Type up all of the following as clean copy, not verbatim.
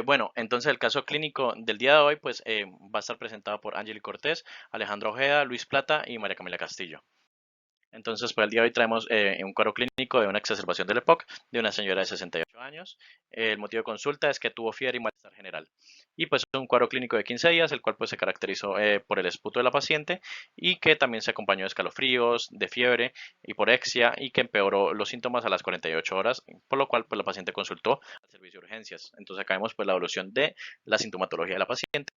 Bueno, entonces el caso clínico del día de hoy pues va a estar presentado por Ángel Cortés, Alejandro Ojeda, Luis Plata y María Camila Castillo. Entonces, para el día de hoy traemos un cuadro clínico de una exacerbación del EPOC de una señora de 68 años. El motivo de consulta es que tuvo fiebre y malestar general. Y pues es un cuadro clínico de 15 días, el cual pues se caracterizó por el esputo de la paciente y que también se acompañó de escalofríos, de fiebre, hiporexia y que empeoró los síntomas a las 48 horas, por lo cual pues la paciente consultó al servicio de urgencias. Entonces acá vemos pues la evolución de la sintomatología de la paciente.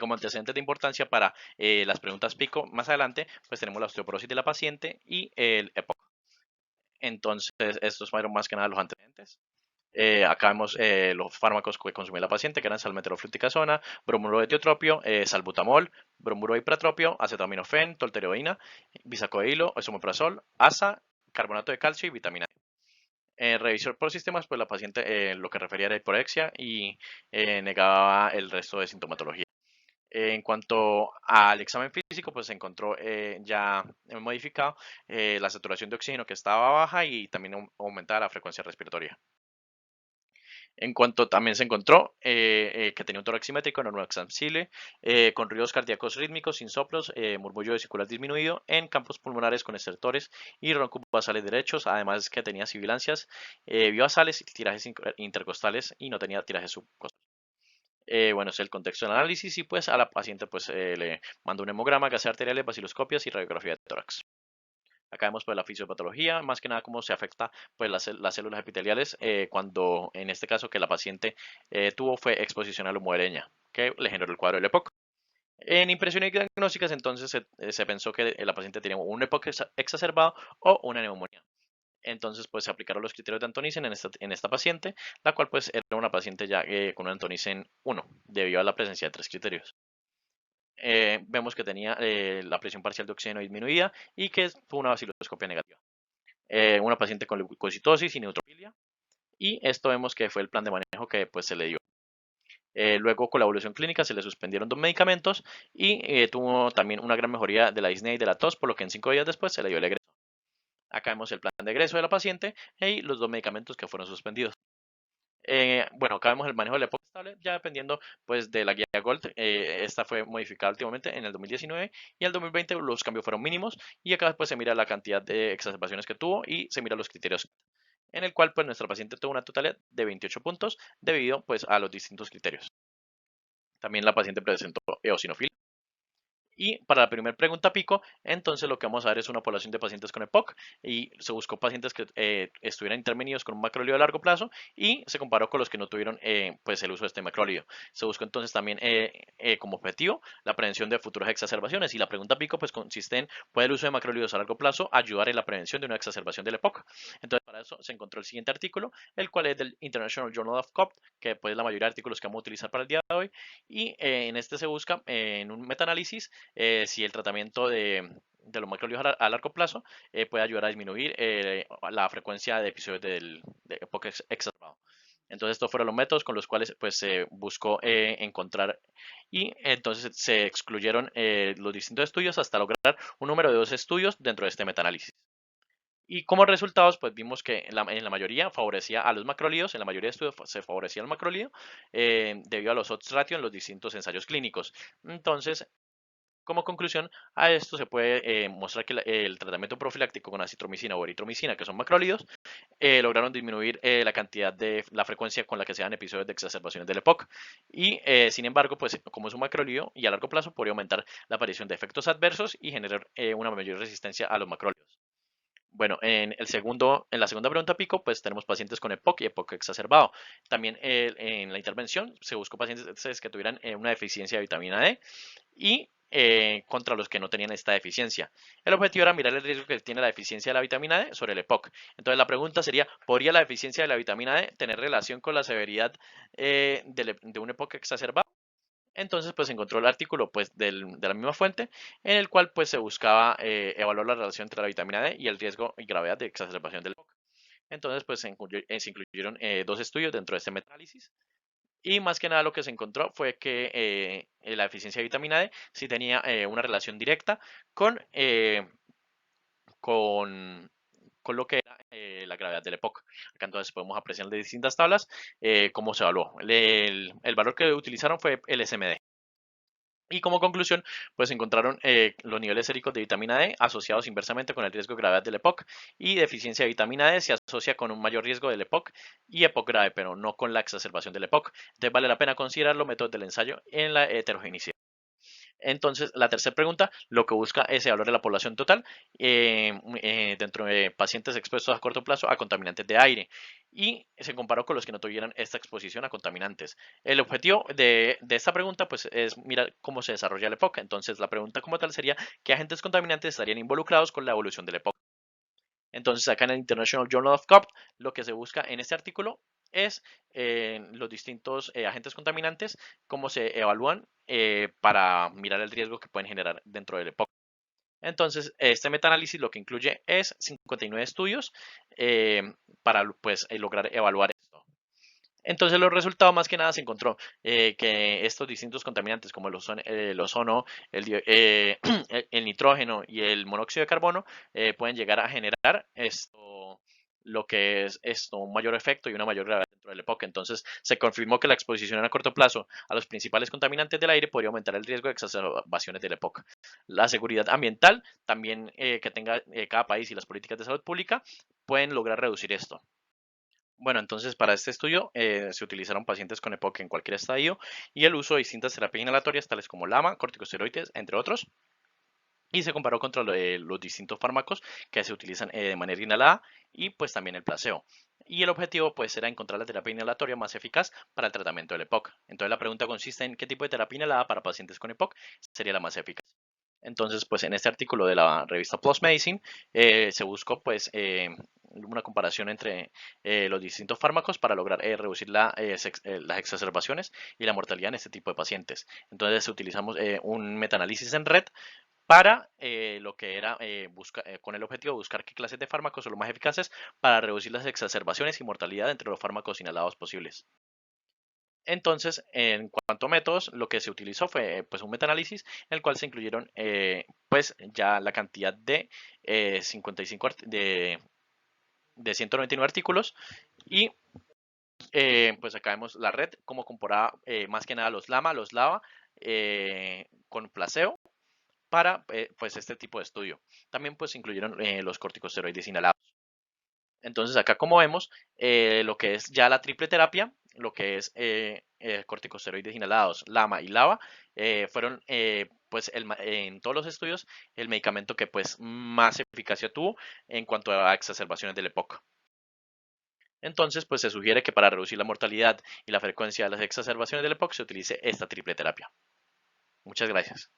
Como antecedentes de importancia para las preguntas pico más adelante, pues tenemos la osteoporosis de la paciente y el EPOC. Entonces, estos fueron más que nada los antecedentes. Acá vemos los fármacos que consumía la paciente, que eran salmeterol-fluticasona, bromuro de tiotropio, salbutamol, bromuro de ipratropio, acetaminofén, tolteroína, bisacoilo, esomeprazol, ASA, carbonato de calcio y vitamina D. Revisor por sistemas, pues la paciente lo que refería era hiporexia y negaba el resto de sintomatología. En cuanto al examen físico, pues se encontró ya modificado la saturación de oxígeno que estaba baja y también aumentada la frecuencia respiratoria. En cuanto también se encontró que tenía un tórax simétrico, no extensible, con ruidos cardíacos rítmicos, sin soplos, murmullo vesicular disminuido, en campos pulmonares con estertores y roncos basales derechos, además que tenía sibilancias bivasales y tirajes intercostales y no tenía tirajes subcostales. Bueno, es el contexto del análisis y pues a la paciente pues le mando un hemograma, gases arteriales, vaciloscopias y radiografía de tórax. Acá vemos pues la fisiopatología, más que nada cómo se afecta pues las células epiteliales cuando en este caso que la paciente tuvo fue exposición a la humo de leña, que le generó el cuadro del EPOC. En impresiones diagnósticas entonces se pensó que la paciente tenía un EPOC exacerbado o una neumonía. Entonces, pues se aplicaron los criterios de Antonisen en esta paciente, la cual pues era una paciente ya con un Antonisen 1, debido a la presencia de tres criterios. Vemos que tenía la presión parcial de oxígeno disminuida y que fue una vaciloscopia negativa. Una paciente con leucocitosis y neutrofilia, y esto vemos que fue el plan de manejo que pues se le dio. Luego con la evolución clínica se le suspendieron dos medicamentos y tuvo también una gran mejoría de la disnea y de la tos, por lo que en 5 días después se le dio el egreso. Acá vemos el plan de egreso de la paciente y los dos medicamentos que fueron suspendidos. Bueno, acá vemos el manejo de la época estable, ya dependiendo pues de la guía Gold. Esta fue modificada últimamente en el 2019 y en el 2020 los cambios fueron mínimos y acá pues se mira la cantidad de exacerbaciones que tuvo y se mira los criterios en el cual pues nuestra paciente tuvo una totalidad de 28 puntos debido pues a los distintos criterios. También la paciente presentó eosinofilia. Y para la primera pregunta pico, entonces lo que vamos a ver es una población de pacientes con EPOC y se buscó pacientes que estuvieran intervenidos con un macrolído a largo plazo y se comparó con los que no tuvieron pues el uso de este macrolído. Se buscó entonces también como objetivo la prevención de futuras exacerbaciones y la pregunta pico pues consiste en ¿puede el uso de macrolídeos a largo plazo ayudar en la prevención de una exacerbación del EPOC? Entonces para eso se encontró el siguiente artículo, el cual es del International Journal of COP, que pues la mayoría de artículos que vamos a utilizar para el día de hoy y en este se busca en un metaanálisis si el tratamiento de los macrólidos a largo plazo puede ayudar a disminuir la frecuencia de episodios de EPOC exacerbado. Entonces, estos fueron los métodos con los cuales pues, se buscó encontrar y entonces se excluyeron los distintos estudios hasta lograr un número de 2 estudios dentro de este metaanálisis. Y como resultados, pues vimos que en la mayoría favorecía a los macrólidos, en la mayoría de estudios se favorecía al macrolídeo debido a los odds ratio en los distintos ensayos clínicos. Entonces, como conclusión a esto se puede mostrar que el tratamiento profiláctico con acitromicina o eritromicina, que son macrólidos, lograron disminuir la cantidad de la frecuencia con la que se dan episodios de exacerbaciones del EPOC. Y sin embargo, pues como es un macrolídeo y a largo plazo podría aumentar la aparición de efectos adversos y generar una mayor resistencia a los macrólidos. Bueno, en la segunda pregunta pico, pues tenemos pacientes con EPOC y EPOC exacerbado. También en la intervención se buscó pacientes que tuvieran una deficiencia de vitamina D y contra los que no tenían esta deficiencia. El objetivo era mirar el riesgo que tiene la deficiencia de la vitamina D sobre el EPOC. Entonces la pregunta sería, ¿podría la deficiencia de la vitamina D tener relación con la severidad de un EPOC exacerbado? Entonces, pues encontró el artículo pues, de la misma fuente en el cual pues, se buscaba evaluar la relación entre la vitamina D y el riesgo y gravedad de exacerbación del EPOC. Entonces, pues se incluyeron dos estudios dentro de este metaanálisis y más que nada lo que se encontró fue que la deficiencia de vitamina D sí tenía una relación directa con, con, con lo que era la gravedad del EPOC. Acá entonces podemos apreciar de distintas tablas cómo se evaluó. El valor que utilizaron fue el SMD. Y como conclusión, pues encontraron los niveles séricos de vitamina D asociados inversamente con el riesgo de gravedad del EPOC, y deficiencia de vitamina D se asocia con un mayor riesgo del EPOC y EPOC grave, pero no con la exacerbación del EPOC. Entonces vale la pena considerar los métodos del ensayo en la heterogeneidad. Entonces, la tercera pregunta lo que busca es evaluar la población total dentro de pacientes expuestos a corto plazo a contaminantes de aire, y se comparó con los que no tuvieran esta exposición a contaminantes. El objetivo de esta pregunta pues, es mirar cómo se desarrolla el EPOC. Entonces, la pregunta como tal sería: ¿qué agentes contaminantes estarían involucrados con la evolución del EPOC? Entonces, acá en el International Journal of COP, lo que se busca en este artículo es los distintos agentes contaminantes, cómo se evalúan para mirar el riesgo que pueden generar dentro del EPOC. Entonces, este metaanálisis lo que incluye es 59 estudios para pues, lograr evaluar esto. Entonces, los resultados más que nada se encontró que estos distintos contaminantes como el ozono, el nitrógeno y el monóxido de carbono pueden llegar a generar lo que es un mayor efecto y una mayor gravedad dentro del EPOC. Entonces, se confirmó que la exposición a corto plazo a los principales contaminantes del aire podría aumentar el riesgo de exacerbaciones del EPOC. La seguridad ambiental, también que tenga cada país, y las políticas de salud pública pueden lograr reducir esto. Bueno, entonces para este estudio se utilizaron pacientes con EPOC en cualquier estadio y el uso de distintas terapias inhalatorias tales como LAMA, corticosteroides, entre otros. Y se comparó contra los distintos fármacos que se utilizan de manera inhalada y pues también el placebo. Y el objetivo pues era encontrar la terapia inhalatoria más eficaz para el tratamiento del EPOC. Entonces la pregunta consiste en qué tipo de terapia inhalada para pacientes con EPOC sería la más eficaz. Entonces, pues en este artículo de la revista PLOS Medicine se buscó pues una comparación entre los distintos fármacos para lograr reducir las exacerbaciones y la mortalidad en este tipo de pacientes. Entonces utilizamos un metaanálisis en red para lo que era con el objetivo de buscar qué clases de fármacos son los más eficaces para reducir las exacerbaciones y mortalidad entre los fármacos inhalados posibles. Entonces, en cuanto a métodos, lo que se utilizó fue pues un metaanálisis en el cual se incluyeron pues ya la cantidad de 55 de 199 artículos, y pues acá vemos la red como comparaba más que nada los LAMA, los LAVA con placebo para pues este tipo de estudio. También pues incluyeron los corticosteroides inhalados. Entonces acá como vemos lo que es ya la triple terapia, lo que es corticosteroides inhalados, LAMA y LAVA, fueron pues en todos los estudios el medicamento que pues más eficacia tuvo en cuanto a exacerbaciones del EPOC. Entonces pues se sugiere que para reducir la mortalidad y la frecuencia de las exacerbaciones del EPOC se utilice esta triple terapia. Muchas gracias.